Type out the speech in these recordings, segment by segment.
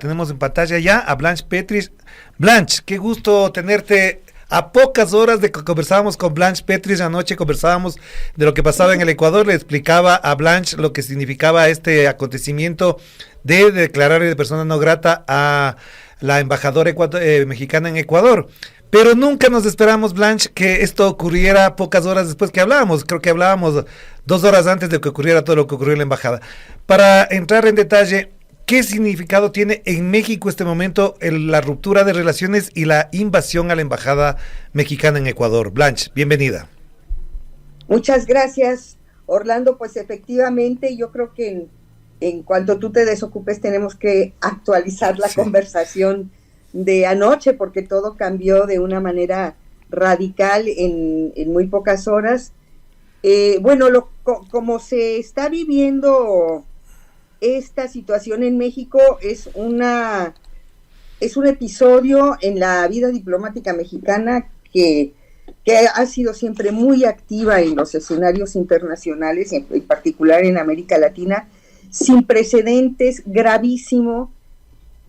Tenemos en pantalla ya a Blanche Petris. Blanche, qué gusto tenerte. A pocas horas de que conversábamos con Blanche Petris anoche, conversábamos de lo que pasaba en el Ecuador. Le explicaba a Blanche lo que significaba este acontecimiento de declarar de persona no grata a la embajadora mexicana en Ecuador. Pero nunca nos esperamos, Blanche, que esto ocurriera pocas horas después que hablábamos. Creo que hablábamos 2 horas antes de que ocurriera todo lo que ocurrió en la embajada. Para entrar en detalle, ¿qué significado tiene en México este momento la ruptura de relaciones y la invasión a la embajada mexicana en Ecuador? Blanche, bienvenida. Muchas gracias, Orlando. Pues efectivamente, yo creo que en cuanto tú te desocupes tenemos que actualizar la conversación de anoche, porque todo cambió de una manera radical en muy pocas horas. Como se está viviendo esta situación en México es un episodio en la vida diplomática mexicana que ha sido siempre muy activa en los escenarios internacionales, en particular en América Latina, sin precedentes, gravísimo,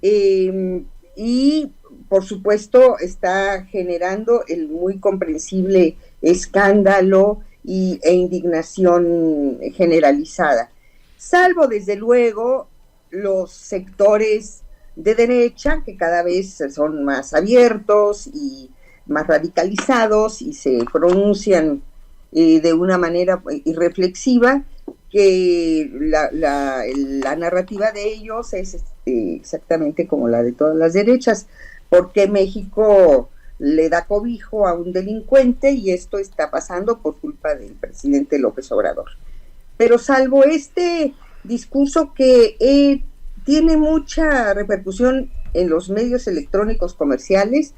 y por supuesto está generando el muy comprensible escándalo e indignación generalizada. Salvo, desde luego, los sectores de derecha, que cada vez son más abiertos y más radicalizados y se pronuncian de una manera irreflexiva, que la narrativa de ellos es exactamente como la de todas las derechas, porque México le da cobijo a un delincuente y esto está pasando por culpa del presidente López Obrador. Pero salvo este discurso que tiene mucha repercusión en los medios electrónicos comerciales,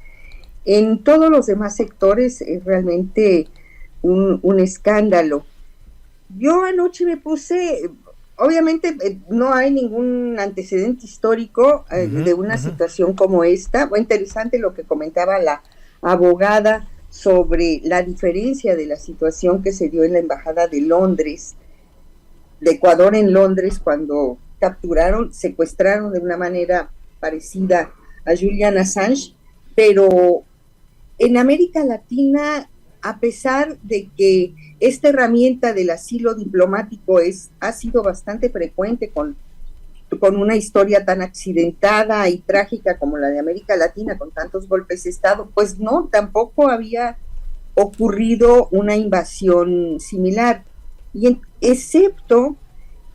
en todos los demás sectores es realmente un escándalo. Yo anoche me puse, obviamente no hay ningún antecedente histórico de una situación como esta. Fue interesante lo que comentaba la abogada sobre la diferencia de la situación que se dio en la Embajada de Ecuador en Londres, cuando secuestraron de una manera parecida a Julian Assange, pero en América Latina, a pesar de que esta herramienta del asilo diplomático ha sido bastante frecuente con una historia tan accidentada y trágica como la de América Latina, con tantos golpes de Estado, pues no, tampoco había ocurrido una invasión similar. Excepto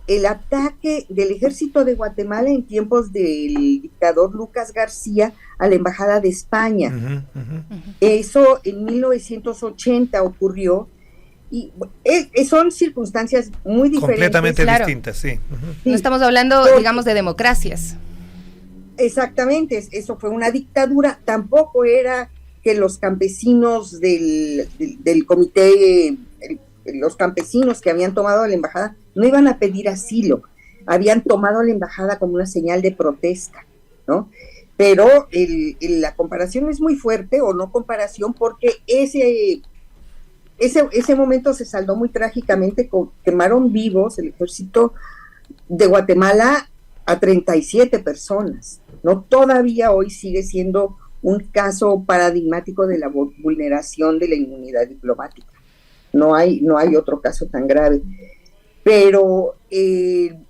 el ataque del ejército de Guatemala en tiempos del dictador Lucas García a la Embajada de España. Eso en 1980 ocurrió, y son circunstancias muy diferentes. Completamente distintas, sí. No estamos hablando, digamos, de democracias. Exactamente, eso fue una dictadura. Tampoco era que los campesinos del comité, los campesinos que habían tomado la embajada no iban a pedir asilo, habían tomado la embajada como una señal de protesta, ¿no? Pero la comparación es muy fuerte, o no comparación, porque ese momento se saldó muy trágicamente. Quemaron vivos el ejército de Guatemala a 37 personas, ¿no? Todavía hoy sigue siendo un caso paradigmático de la vulneración de la inmunidad diplomática. No hay otro caso tan grave. Pero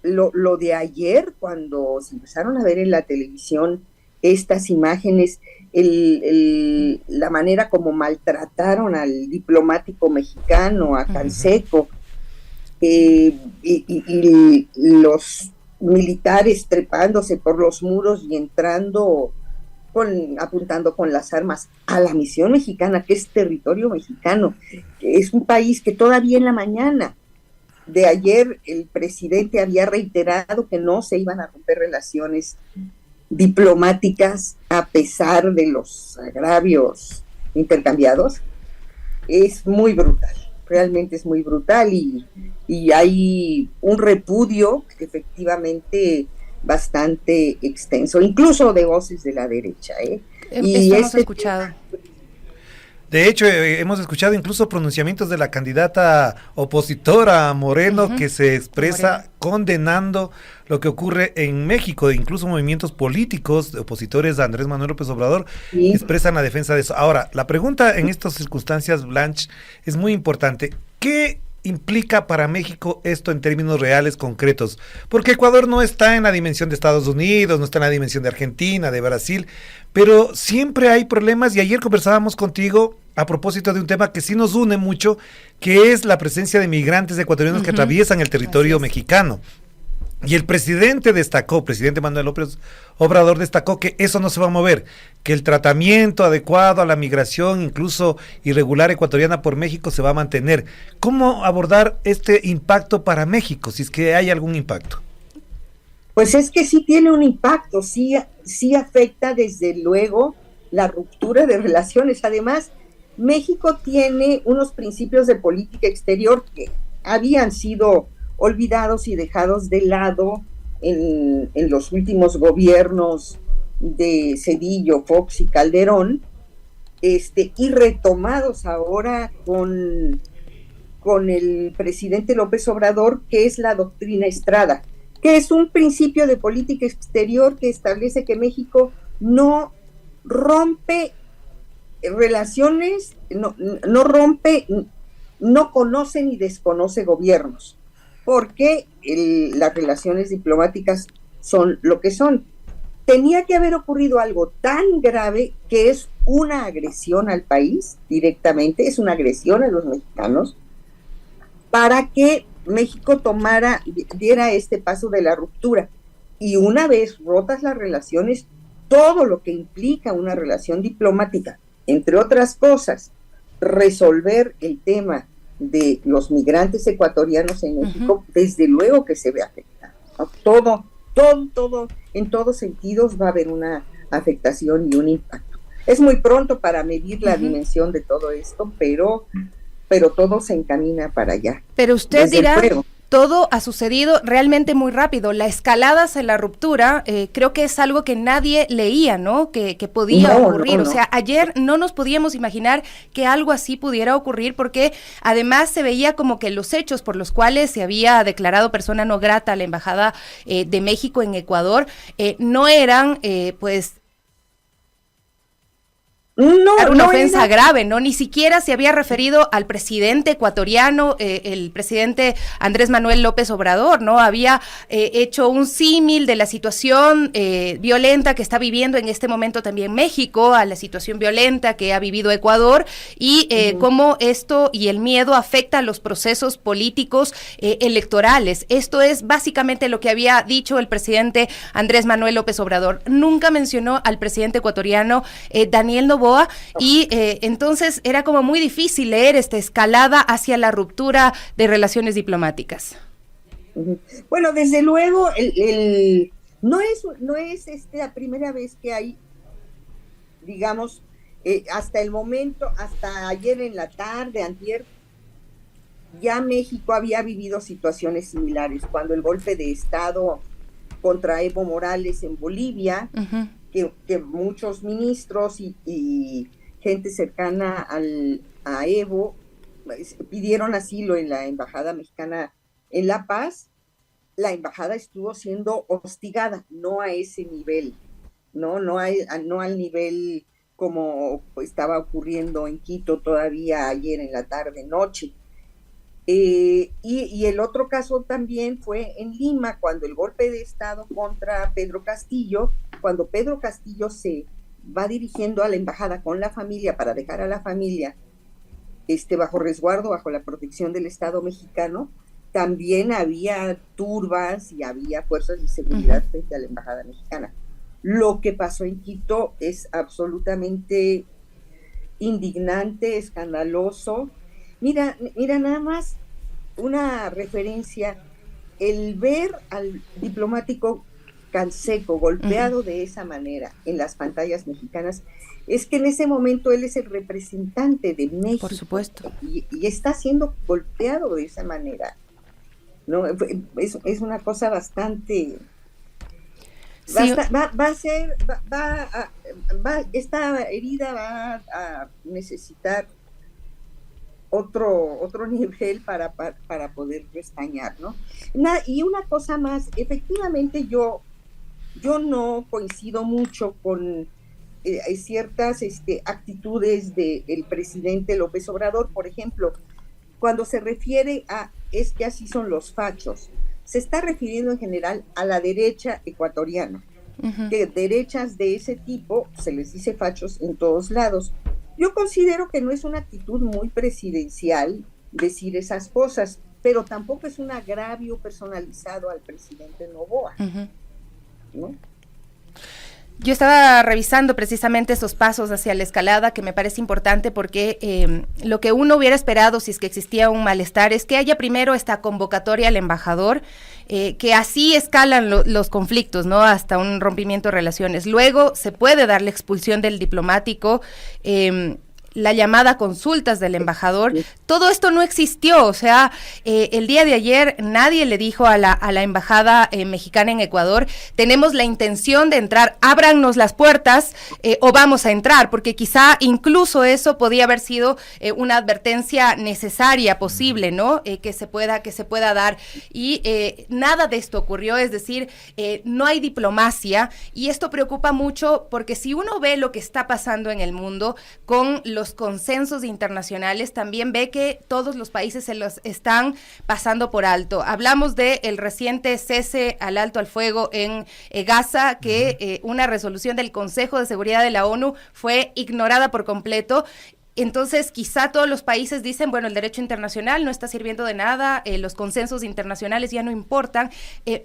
lo de ayer, cuando se empezaron a ver en la televisión estas imágenes, la manera como maltrataron al diplomático mexicano, a Canseco, y los militares trepándose por los muros y entrando, apuntando con las armas a la misión mexicana, que es territorio mexicano, que es un país que todavía en la mañana de ayer el presidente había reiterado que no se iban a romper relaciones diplomáticas a pesar de los agravios intercambiados. Es muy brutal, realmente es muy brutal, y hay un repudio efectivamente bastante extenso, incluso de voces de la derecha. Y hemos escuchado. De hecho, hemos escuchado incluso pronunciamientos de la candidata opositora Moreno que se expresa condenando lo que ocurre en México, incluso movimientos políticos opositores a Andrés Manuel López Obrador expresan la defensa de eso. Ahora, la pregunta en estas circunstancias, Blanche, es muy importante. ¿Qué implica para México esto en términos reales, concretos? Porque Ecuador no está en la dimensión de Estados Unidos, no está en la dimensión de Argentina, de Brasil, pero siempre hay problemas, y ayer conversábamos contigo a propósito de un tema que sí nos une mucho, que es la presencia de migrantes ecuatorianos que atraviesan el territorio mexicano. Y el presidente Manuel López Obrador destacó que eso no se va a mover, que el tratamiento adecuado a la migración, incluso irregular ecuatoriana por México, se va a mantener. ¿Cómo abordar este impacto para México, si es que hay algún impacto? Pues es que sí tiene un impacto, sí afecta desde luego la ruptura de relaciones. Además, México tiene unos principios de política exterior que habían sido olvidados y dejados de lado en los últimos gobiernos de Zedillo, Fox y Calderón, y retomados ahora con el presidente López Obrador, que es la doctrina Estrada, que es un principio de política exterior que establece que México no rompe relaciones, no conoce ni desconoce gobiernos, porque las relaciones diplomáticas son lo que son. Tenía que haber ocurrido algo tan grave que es una agresión al país directamente, es una agresión a los mexicanos, para que México diera este paso de la ruptura. Y una vez rotas las relaciones, todo lo que implica una relación diplomática, entre otras cosas, resolver el tema de los migrantes ecuatorianos en México, desde luego que se ve afectado, ¿no? Todo, en todos sentidos va a haber una afectación y un impacto. Es muy pronto para medir la dimensión de todo esto, pero todo se encamina para allá. Pero usted dirá, todo ha sucedido realmente muy rápido. La escalada hacia la ruptura, creo que es algo que nadie leía, ¿no? Que podía ocurrir. No. O sea, ayer no nos podíamos imaginar que algo así pudiera ocurrir, porque además se veía como que los hechos por los cuales se había declarado persona no grata a la Embajada de México en Ecuador no eran, una ofensa grave, ¿no? Ni siquiera se había referido al presidente ecuatoriano, el presidente Andrés Manuel López Obrador, ¿no? Había hecho un símil de la situación violenta que está viviendo en este momento también México, a la situación violenta que ha vivido Ecuador, y cómo esto y el miedo afecta a los procesos políticos electorales. Esto es básicamente lo que había dicho el presidente Andrés Manuel López Obrador. Nunca mencionó al presidente ecuatoriano Daniel Noboa, y entonces era como muy difícil leer esta escalada hacia la ruptura de relaciones diplomáticas. Bueno, desde luego, no es la primera vez que hay, digamos, hasta el momento, hasta ayer en la tarde, antier, ya México había vivido situaciones similares, cuando el golpe de Estado contra Evo Morales en Bolivia, que muchos ministros y gente cercana a Evo pidieron asilo en la Embajada Mexicana en La Paz. La embajada estuvo siendo hostigada, no a ese nivel, no al nivel como estaba ocurriendo en Quito todavía ayer en la tarde-noche. Y el otro caso también fue en Lima, cuando el golpe de Estado contra Pedro Castillo, cuando Pedro Castillo se va dirigiendo a la embajada con la familia para dejar a la familia bajo resguardo, bajo la protección del Estado mexicano, también había turbas y había fuerzas de seguridad frente a la embajada mexicana. Lo que pasó en Quito es absolutamente indignante, escandaloso. Mira nada más una referencia, el ver al diplomático Canseco golpeado de esa manera en las pantallas mexicanas, es que en ese momento él es el representante de México. Por supuesto. Y está siendo golpeado de esa manera, ¿no? Es una cosa bastante... Sí. esta herida va a necesitar otro nivel para poder restañar, ¿no? Y una cosa más, efectivamente yo no coincido mucho con ciertas actitudes del presidente López Obrador. Por ejemplo, cuando se refiere a es que así son los fachos, se está refiriendo en general a la derecha ecuatoriana, que derechas de ese tipo se les dice fachos en todos lados. Yo considero que no es una actitud muy presidencial decir esas cosas, pero tampoco es un agravio personalizado al presidente Noboa, ¿no? Yo estaba revisando precisamente esos pasos hacia la escalada, que me parece importante porque lo que uno hubiera esperado si es que existía un malestar es que haya primero esta convocatoria al embajador, que así escalan los conflictos, ¿no? Hasta un rompimiento de relaciones. Luego se puede dar la expulsión del diplomático, la llamada a consultas del embajador. Todo esto no existió, o sea, el día de ayer nadie le dijo a la embajada mexicana en Ecuador, tenemos la intención de entrar, ábrannos las puertas o vamos a entrar, porque quizá incluso eso podía haber sido una advertencia necesaria, posible, ¿no? Que se pueda dar, y nada de esto ocurrió, es decir, no hay diplomacia, y esto preocupa mucho porque si uno ve lo que está pasando en el mundo con los consensos internacionales, también ve que todos los países se los están pasando por alto. Hablamos de el reciente cese al alto al fuego en Gaza, que una resolución del Consejo de Seguridad de la ONU fue ignorada por completo. Entonces, quizá todos los países dicen, bueno, el derecho internacional no está sirviendo de nada, los consensos internacionales ya no importan.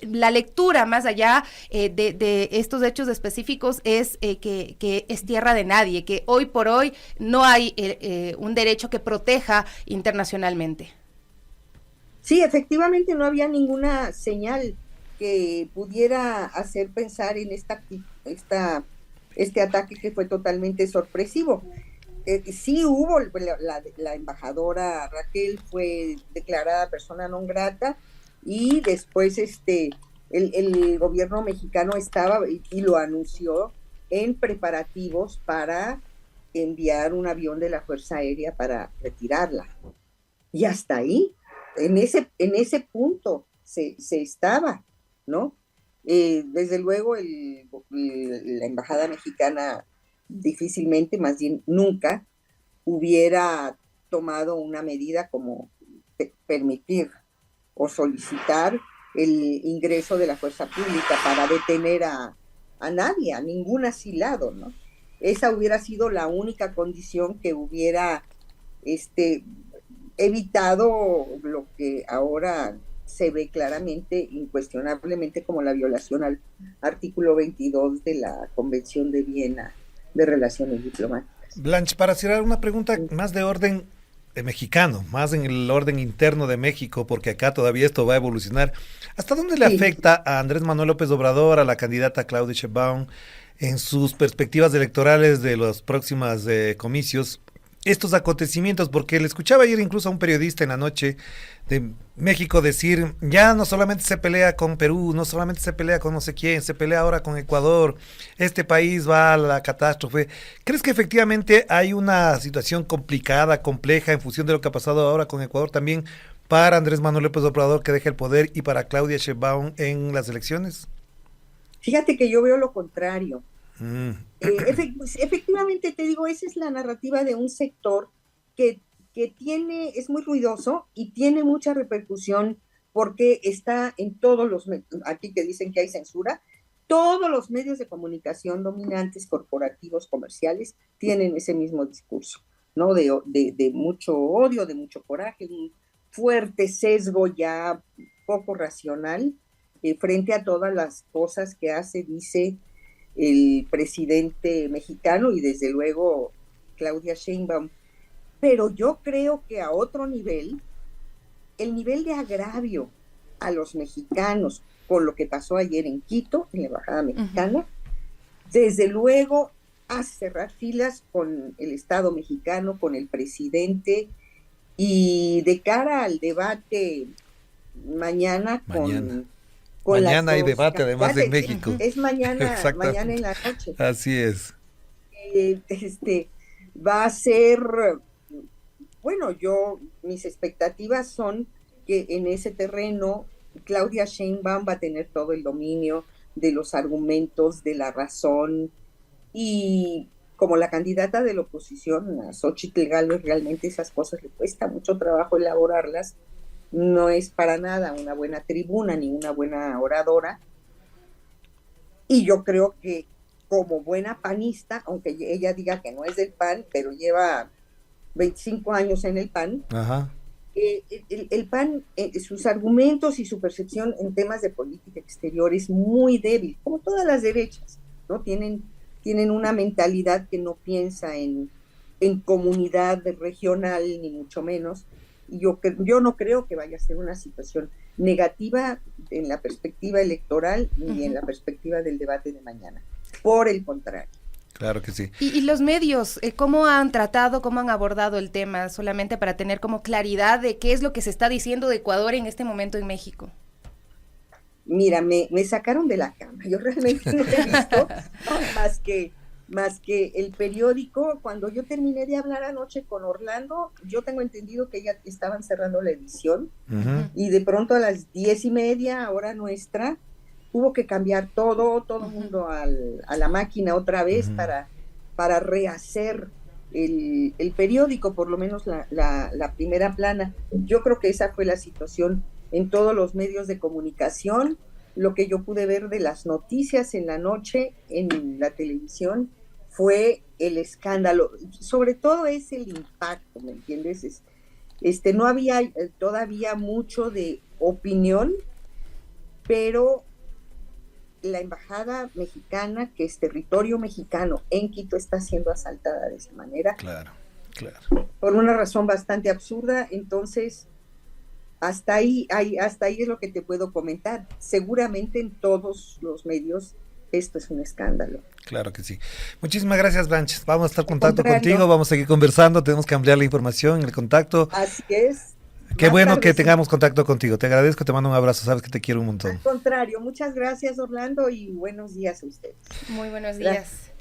La lectura, más allá de estos hechos específicos, es que es tierra de nadie, que hoy por hoy no hay un derecho que proteja internacionalmente. Sí, efectivamente no había ninguna señal que pudiera hacer pensar en este ataque que fue totalmente sorpresivo. Sí hubo, la embajadora Raquel fue declarada persona non grata, y después el gobierno mexicano estaba, y lo anunció, en preparativos para enviar un avión de la Fuerza Aérea para retirarla. Y hasta ahí, en ese punto se estaba, ¿no? Desde luego la embajada mexicana difícilmente, más bien nunca, hubiera tomado una medida como permitir o solicitar el ingreso de la fuerza pública para detener a nadie, a ningún asilado, ¿no? Esa hubiera sido la única condición que hubiera evitado lo que ahora se ve claramente, incuestionablemente, como la violación al artículo 22 de la Convención de Viena de Relaciones Diplomáticas. Blanche, para cerrar, una pregunta más de orden mexicano, más en el orden interno de México, porque acá todavía esto va a evolucionar. ¿Hasta dónde le afecta a Andrés Manuel López Obrador, a la candidata Claudia Sheinbaum, en sus perspectivas electorales de los próximos comicios, estos acontecimientos? Porque le escuchaba ayer incluso a un periodista en la noche de México decir, ya no solamente se pelea con Perú, no solamente se pelea con no sé quién, se pelea ahora con Ecuador, este país va a la catástrofe. ¿Crees que efectivamente hay una situación complicada, compleja, en función de lo que ha pasado ahora con Ecuador también, para Andrés Manuel López Obrador, que deje el poder, y para Claudia Sheinbaum en las elecciones? Fíjate que yo veo lo contrario. Efectivamente, te digo, esa es la narrativa de un sector que es muy ruidoso y tiene mucha repercusión, porque está en todos los medios, aquí que dicen que hay censura, todos los medios de comunicación dominantes, corporativos, comerciales, tienen ese mismo discurso, ¿no? De mucho odio, de mucho coraje, un fuerte sesgo ya poco racional frente a todas las cosas que hace, dice el presidente mexicano, y desde luego Claudia Sheinbaum. Pero yo creo que a otro nivel, el nivel de agravio a los mexicanos con lo que pasó ayer en Quito, en la embajada mexicana, desde luego hace cerrar filas con el Estado mexicano, con el presidente, y de cara al debate mañana. Mañana hay debate además en México. Es mañana en la noche. Así es. va a ser, bueno, mis expectativas son que en ese terreno Claudia Sheinbaum va a tener todo el dominio de los argumentos, de la razón, y como la candidata de la oposición, a Xóchitl Gálvez, realmente esas cosas le cuesta mucho trabajo elaborarlas, no es para nada una buena tribuna ni una buena oradora, y yo creo que como buena panista, aunque ella diga que no es del PAN, pero lleva 25 años en el PAN, Ajá. El PAN, sus argumentos y su percepción en temas de política exterior es muy débil, como todas las derechas, ¿no? Tienen una mentalidad que no piensa en comunidad regional, ni mucho menos, y yo no creo que vaya a ser una situación negativa en la perspectiva electoral ni en la perspectiva del debate de mañana. Por el contrario. Claro que sí. Y los medios, ¿cómo han tratado, cómo han abordado el tema? Solamente para tener como claridad de qué es lo que se está diciendo de Ecuador en este momento en México. Mira, me sacaron de la cama. Yo realmente no he visto más que el periódico. Cuando yo terminé de hablar anoche con Orlando, yo tengo entendido que ya estaban cerrando la edición, y de pronto a las 10:30, hora nuestra, hubo que cambiar todo el mundo a la máquina otra vez para rehacer el periódico, por lo menos la primera plana. Yo creo que esa fue la situación en todos los medios de comunicación. Lo que yo pude ver de las noticias en la noche en la televisión fue el escándalo, sobre todo es el impacto, ¿me entiendes? No había todavía mucho de opinión, pero la embajada mexicana, que es territorio mexicano en Quito, está siendo asaltada de esa manera. Claro. Por una razón bastante absurda. Entonces, hasta ahí es lo que te puedo comentar. Seguramente en todos los medios esto es un escándalo. Claro que sí. Muchísimas gracias, Blanche. Vamos a estar en contacto contigo, vamos a seguir conversando, tenemos que ampliar la información, el contacto. Así es. Qué bueno que tengamos contacto contigo. Te agradezco, te mando un abrazo, sabes que te quiero un montón. Al contrario, muchas gracias, Orlando, y buenos días a ustedes. Muy buenos días.